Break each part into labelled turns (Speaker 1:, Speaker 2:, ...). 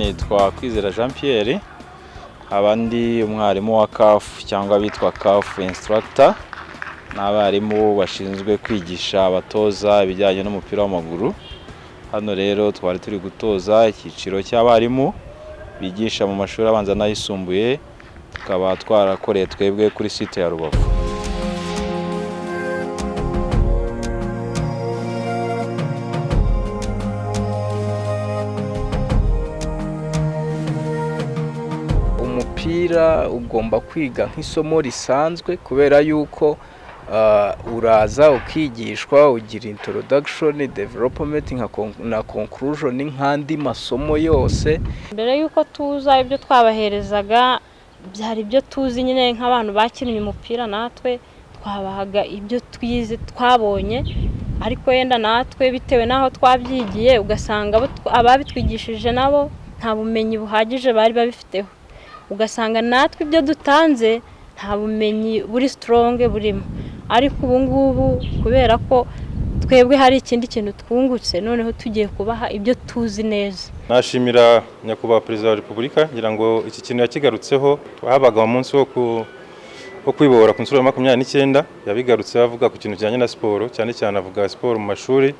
Speaker 1: nitwa Kwizera Jean Pierre, abandi umwarimu wa CAF cyangwa bitwa CAF instructor, n'abarimu bashinzwe kwigisha abatoza ibijyanye n'umupira w'amaguru. Hano rero twari turi gutoza icyiciro cy'abarimu bigisha mu mashuri abanza n'ayisumbuye, tukaba twarakoreye twebwe kuri site ya Rubavu.
Speaker 2: Umupira ugomba kwiga nk'isomo risanzwe kubera yuko uraza ukigishwa, ugira introduction, development na conclusion nk'andi masomo yose.
Speaker 3: Mbere yuko tuza ibyo twabaherezaga byari ibyo tuzi nyine nk'abantu bakinnye umupira, natwe twabahaga ibyo twize twabonye, ariko yenda natwe bitewe naho twabyigiye ugasanga ababitwigishije nabo nta bumenyi buhagije bari babifiteho, ugasanga natwe ibyo dutanze nta bumenyi buri strong burimo. Ariko ubu ngubu kubera ko twebwe hari ikindi kintu twungutse, noneho tugiye kubaha ibyo tuzi neza.
Speaker 4: Nashimira nyakubahwa Perezida wa Repubulika ngira ngo iki kintu yakigarutseho. Twahabaga mu munsi wo kwibohora ku nshuro ya 29, yabigarutse bavuga ku kintu cyanye na siporo, cyane cyane avuga siporo mu mashuri.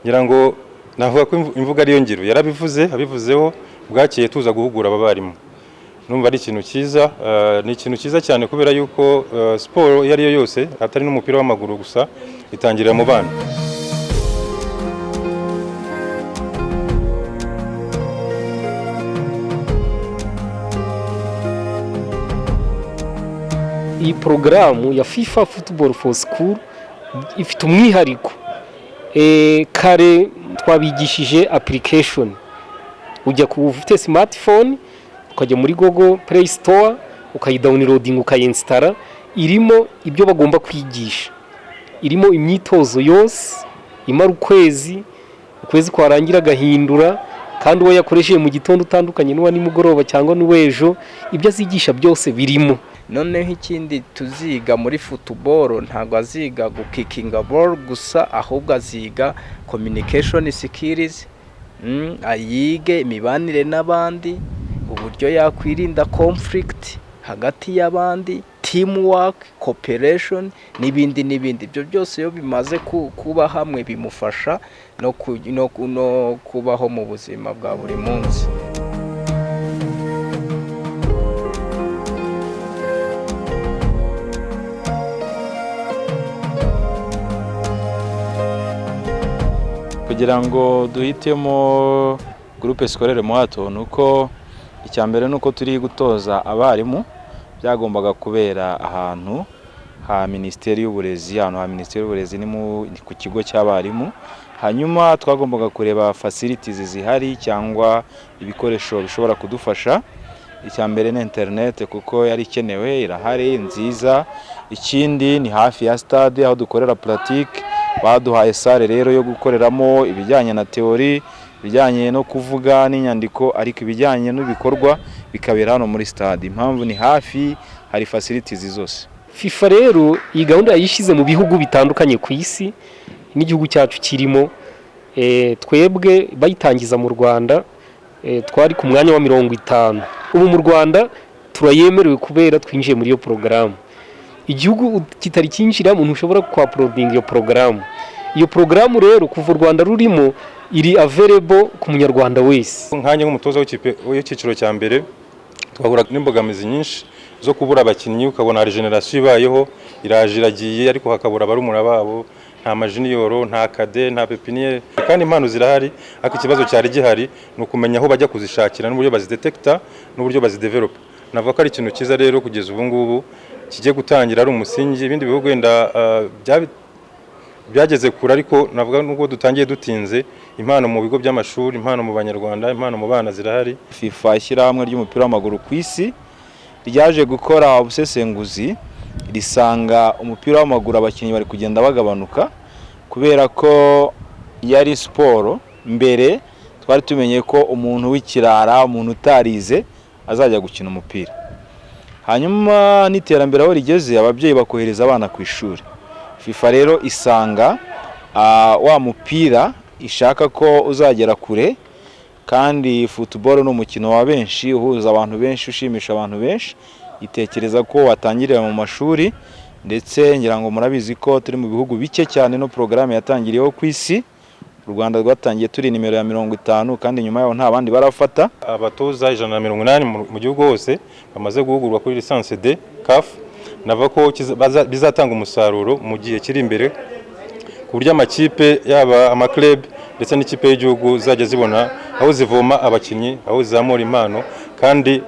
Speaker 4: Ngira ngo navuga ko imvuga ariyo ngiro yarabivuze, abivuzeho bwakeye tuza guhugura abarimu. Numva ari ikintu cyiza, ni ikintu cyiza cyane kubera yuko siporo yari yo yose atari n'umupira w'amaguru gusa itangirira mu bana.
Speaker 5: Iyi porogaramu ya FIFA Football for School ifite umwihariko. Kare twabigishije application, ujya ku ufite smartphone ukajya muri Google Play Store ukayidownloading ukayinstara, irimo ibyo bagomba kwigisha, irimo imyitozo yose imara ukwezi kwarangira gahindura, kandi uwo yakoresheje mu gitondo utandukanye n'uwa nimugoroba cyangwa n'uwejo, ibyo azigisha byose birimo.
Speaker 2: Noneho ikindi tuziga muri football ntabwo aziga gukikinga ball gusa, ahubwo aziga communication skills, ayige imibanire n'abandi, uburyo yakwirinda conflict hagati y'abandi, teamwork, cooperation n'ibindi. Ibyo byose iyo bimaze kuba hamwe bimufasha no kubaho mu buzima bwa buri munsi.
Speaker 1: Kugira ngo duhitemo groupe scolaire Muhato, nuko icyambere nuko turi gutoza abarimu byagombaga kubera ahantu ha Ministeri y'Uburezi. Ahantu ha Ministeri y'Uburezi ni ku kigo cy'abarimu. Hanyuma twagombaga kureba facilities zihari cyangwa ibikoresho bishobora kudufasha. Icyambere ni internet kuko yari ikenewe, irahari nziza. Ikindi ni hafi ya stade aho dukorera pratique, baduhaye sale rero yo gukoreramo ibijyanye na theory, ibijyanye no kuvuga n'inyandiko, ariko ibijyanye n'ibikorwa bikabera hano muri stade. Impamvu ni hafi, hari facilities zose.
Speaker 5: FIFA rero iyi gahunda yayishize mu bihugu bitandukanye ku isi, n'igihugu cyacu kirimo. Twebwe bayitangiza mu Rwanda twari ku mwanya wa 50. Ubu mu Rwanda turayemerewe kubera twinjiye muri iyo porogaramu. Igihugu kitari kinjira umuntu ushobora kwa uploading iyo porogaramu. Iyo porogaramu rero kuva u Rwanda rurimo iri available ku munyarwanda wese.
Speaker 4: Nkanye nk'umutoza w'icyiciro cya mbere twahura n'imbogamizi nyinshi zo kubura abakinnyi, ukabona regeneration ibayeho iraje iragiye, ariko hakabura barumura babo, nta majiniyoro, nta kade, nta pepiniere, kandi impano zirahari. Ariko ikibazo cyari gihari ni ukumenya aho bajya kuzishakira n'uburyo bazidetecta n'uburyo bazidevelop. Navuga ko ari ikintu cyiza rero kugeza ubu ngubu kigiye gutangira ari umusingi. Ibindi bihugu wenda byageze kure, ariko navuga nubwo dutangiye dutinze, impano mu bigo by'amashuri, impano mu banyarwanda, impano mu bana zirahari.
Speaker 1: FIFA ishyirahamwe ry'umupira w'amaguru ku isi ryaje gukora ubusesenguzi, risanga umupira w'amaguru abakinnyi bari kugenda bagabanuka kubera ko yari siporo. Mbere twari tumenye ko umuntu w'ikirara, umuntu utarize azajya gukina umupira. Hanyuma n'iterambere aho rigeze, ababyeyi bakohereza abana ku ishuri. FIFA rero isanga wa mupira ishaka ko uzagera kure kandi football ni umukino wa benshi uhuza abantu benshi ushimisha abantu benshi. Itekereza ko watangirira mu mashuri ndetse ngira ngo murabizi ko turi mu bihugu bike cyane no programme yatangiriyeho ku isi. U Rwanda rwatangiye turi nimero ya 50 kandi nyuma yaho nta bandi barafata.
Speaker 4: Abatoza 180 mu gihugu hose bamaze guhugurwa kuri licence D CAF, nava ko bizatanga umusaruro mu gihe kiri imbere ku buryo amakipe yaba amaclub ndetse n'ikipe y'igihugu zajya zibona aho zivoma abakinnyi, aho zizamura impano, kandi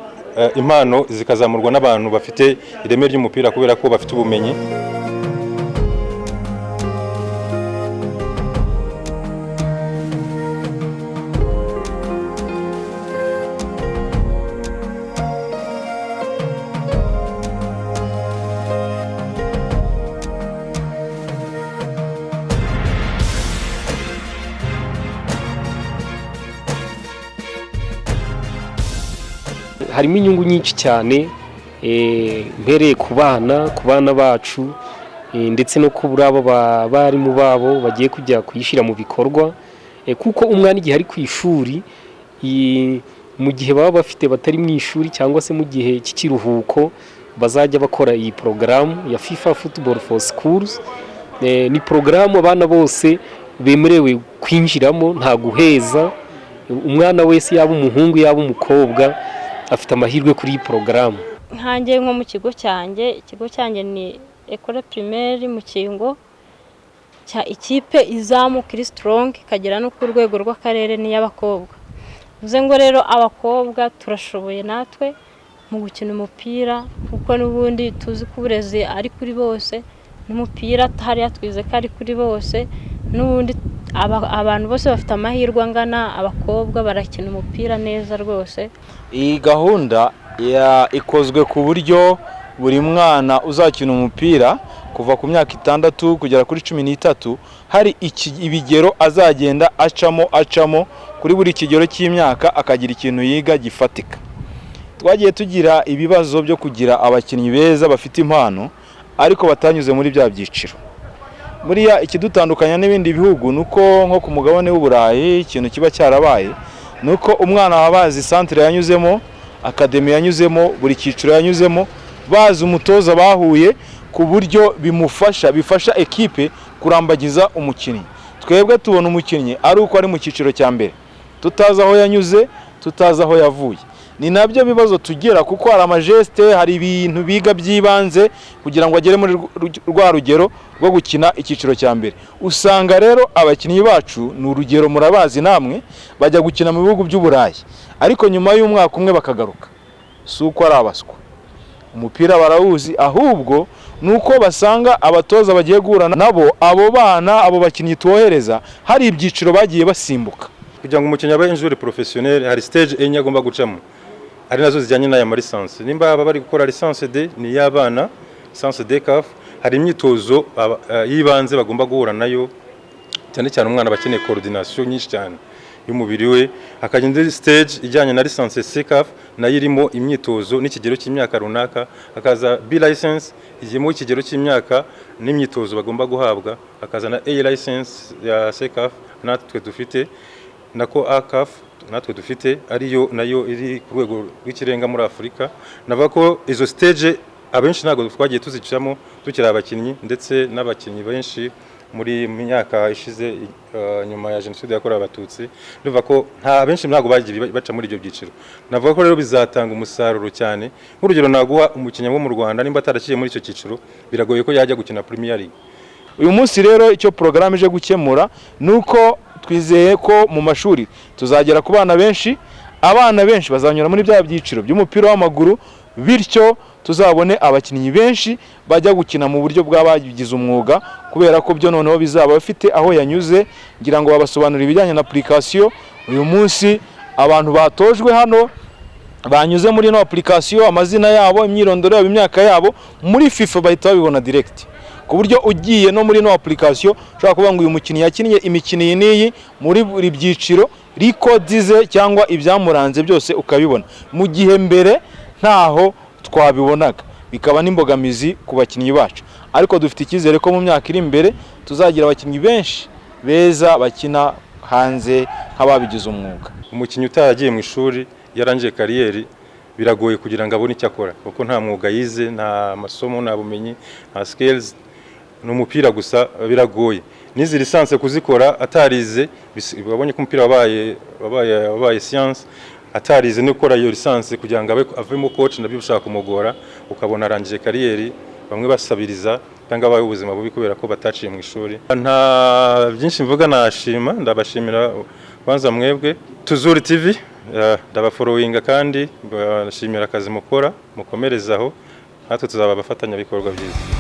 Speaker 4: impano zikazamurwa n'abantu bafite ireme ry'umupira kubera ko bafite ubumenyi.
Speaker 5: Harimo inyungu nyinshi cyane mpereye ku bana bacu ndetse no kubura abo barimu babo bagiye kujya kuyishyira mu bikorwa, kuko umwana igihe ari ku ishuri mu gihe baba bafite batari mu ishuri cyangwa se mu gihe cy'ikiruhuko bazajya bakora iyi porogaramu ya FIFA Football for Schools. Ni porogaramu abana bose bemerewe kwinjiramo nta guheza, umwana wese yaba umuhungu yaba umukobwa afite amahirwe kuri iyi porogaramu.
Speaker 3: Nkanjye nko mu kigo cyanjye ni école primaire mu Kingo cya ikipe izamu kuri strong kagera no ku rwego rw'akarere ni y'abakobwa. Uze ngo rero abakobwa turashoboye natwe mu gukina umupira kuko n'ubundi tuzi ko uburezi ari kuri bose, n'umupira hari yatwize ko ari kuri bose, n'ubundi abantu bose bafite amahirwe angana, abakobwa barakina umupira neza rwose.
Speaker 1: Iyi gahunda ikozwe ku buryo buri mwana uzakina umupira kuva ku myaka 6 kugera kuri 13 hari ibigero azagenda acamo kuri buri kigero cy'imyaka akagira ikintu yiga gifatika. Twagiye tugira ibibazo byo kugira abakinnyi beza bafite impano ariko batanyuze muri bya byiciro. Buriya ikidutandukanya n'ibindi bihugu nuko nko ku mugabane w'Uburayi ikintu kiba cyarabaye nuko umwana wabazi centre yanyuzemo, academy yanyuzemo, buri cyiciro yanyuzemo, bazi umutoza bahuye ku buryo bifasha equipe kurambagiza umukinnyi. Twebwe tubona umukinnyi ari uko ari mu cyiciro cya mbere, tutaza aho yanyuze, tutaza aho yavuye. Ni nabyo bibazo tugera kuko hari amageste, hari ibintu biga byibanze kugira ngo agere muri rwa rugero rwo gukina icyiciro cya mbere. Usanga rero abakinnyi bacu ni urugero murabazi namwe bajya gukina mu bihugu by'Uburayi ariko nyuma y'umwaka umwe bakagaruka. Suko ari abaswa. Umupira barawuzi ahubwo nuko basanga abatoza bagiye guhura nabo, abo bana abo bakinnyi tuohereza hari ibyiciro bagiye basimbuka.
Speaker 4: Kugira ngo umukinnyi abe injure professionnel hari stage enye agomba gucamo, ari nazo zijyanye n'aya license. Nimba bari gukora licence D ni y'abana, licence D CAF, hari imyitozo yibanze bagomba guhura nayo, cyane cyane umwana bakeneye coordination nyinshi cyane y'umubiri we. Hakagenda stage ijyanye na licence C CAF nayo irimo imyitozo n'ikigero cy'imyaka runaka, hakaza B license igiyemo ikigero cy'imyaka n'imyitozo bagomba guhabwa, hakaza na A license ya C CAF natwe dufite, nako A CAF natwe dufite ariyo nayo iri ku rwego rw'ikirenga muri Afurika. Navuga ko izo stage abenshi ntago twagiye tuzicamo tukira abakinnyi ndetse n'abakinnyi benshi muri myaka ishize nyuma ya jenoside yakorewe abatutsi. Nuvuga ko nta benshi ntago bagiye baca muri ibyo byiciro. Navuga ko rero bizatanga umusaruro cyane. Nk'urugero naguha umukinnyi wo mu Rwanda nimba ataraciye muri icyo cyiciro biragoye ko yajya gukina Premier League.
Speaker 1: Uyu munsi rero icyo programme ije gukemura nuko twizeye ko mu mashuri tuzagera ku bana benshi, abana benshi bazanyura muri bya byiciro by'umupira w'amaguru, bityo tuzabone abakinnyi benshi bajya gukina mu buryo bw'abagize umwuga, kubera ko byo noneho bizaba bafite aho yanyuze. Ngira ngo babasobanurira ibijyanye na application. Uyu munsi abantu batojwe hano banyuze muri no application, amazina yabo, imyirondoro yabo, imyaka yabo, muri FIFA bahita babibona direct. Ku buryo ugiye no muri no application ushobora kuvuga ngo uyu mukinnyi yakinnye imikino iyi n'iyi muri buri byiciro, records cyangwa ibyamuranze byose ukabibona, mu gihe mbere ntaho twabibonaga, bikaba n'imbogamizi ku bakinnyi bacu. Ariko dufite icyizere ko mu myaka iri imbere tuzagira abakinnyi benshi beza bakina hanze nk'ababigize umwuga.
Speaker 4: Umukinnyi utaragiye mu ishuri yarangije kariyeri biragoye kugira ngo abone icyo akora kuko nta mwuga yize, nta masomo, nta bumenyi, nta skills, n'umupira gusa biragoye. Nizi lisanse kuzikora atarize, babonye ko umupira wabaye science, atarize no gukora iyo lisanse kugira ngo avemo coach nabyo bishaka kumugora, ukabona arangije kariyeri bamwe basabiriza cyangwa abaye ubuzima bubi kubera ko bataciye mu ishuri. Nta byinshi mvuga, nashima, ndabashimira kwanza mwebwe Tuzuri TV, ndabafollowinga kandi ndashimira akazi mukora, mukomerezaho, natwe tuzaba abafatanyabikorwa byiza.